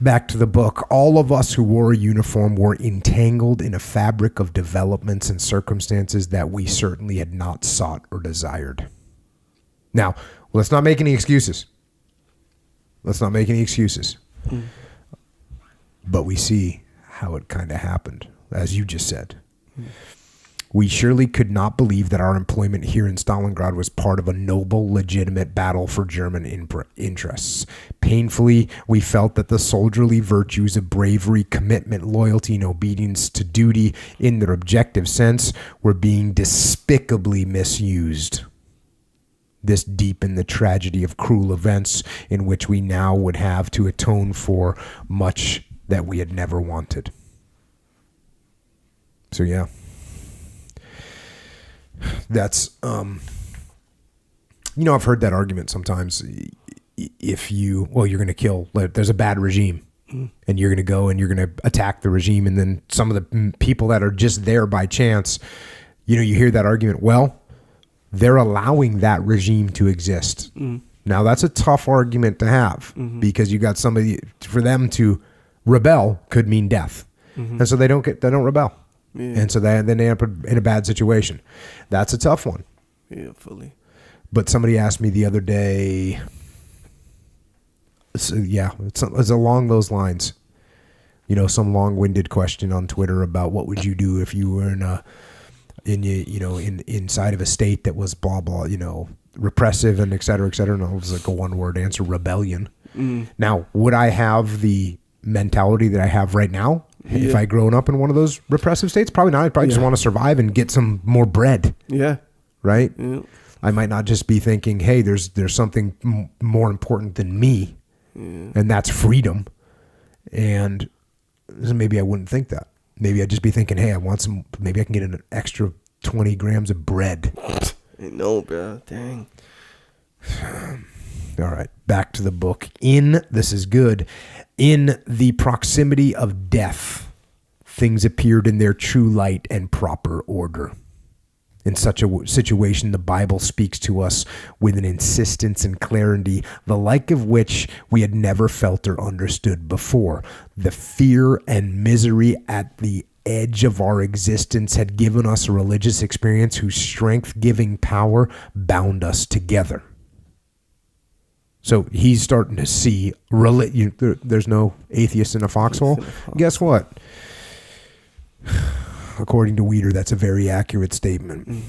Back to the book. All of us who wore a uniform were entangled in a fabric of developments and circumstances that we certainly had not sought or desired. Now, let's not make any excuses. Let's not make any excuses. But we see how it kind of happened, as you just said. We surely could not believe that our employment here in Stalingrad was part of a noble, legitimate battle for German interests. Painfully, we felt that the soldierly virtues of bravery, commitment, loyalty, and obedience to duty in their objective sense were being despicably misused. This deepened the tragedy of cruel events in which we now would have to atone for much that we had never wanted. So yeah. That's, I've heard that argument sometimes. If you're going to kill, there's a bad regime and you're going to go and you're going to attack the regime. And then some of the people that are just there by chance, you hear that argument. Well, they're allowing that regime to exist. Now that's a tough argument to have because you got somebody, for them to rebel could mean death. And so they don't rebel. Yeah. And so then they end up in a bad situation. That's a tough one. Yeah, fully. But somebody asked me the other day, it's along those lines, some long-winded question on Twitter about what would you do if you were inside of a state that was blah, blah, repressive and et cetera, et cetera. And it was like a one-word answer, rebellion. Now, would I have the mentality that I have right now? If I grown up in one of those repressive states, probably not. I'd probably just want to survive and get some more bread. Yeah. Right? Yeah. I might not just be thinking, hey, there's something more important than me, and that's freedom. And maybe I wouldn't think that. Maybe I'd just be thinking, hey, maybe I can get an extra 20 grams of bread. I know, bro. Dang. All right. Back to the book. This is good. In the proximity of death, things appeared in their true light and proper order. In such a situation, the Bible speaks to us with an insistence and clarity, the like of which we had never felt or understood before. The fear and misery at the edge of our existence had given us a religious experience whose strength-giving power bound us together. So he's starting to see, there's no atheist in a foxhole. Guess what? According to Weeder, that's a very accurate statement.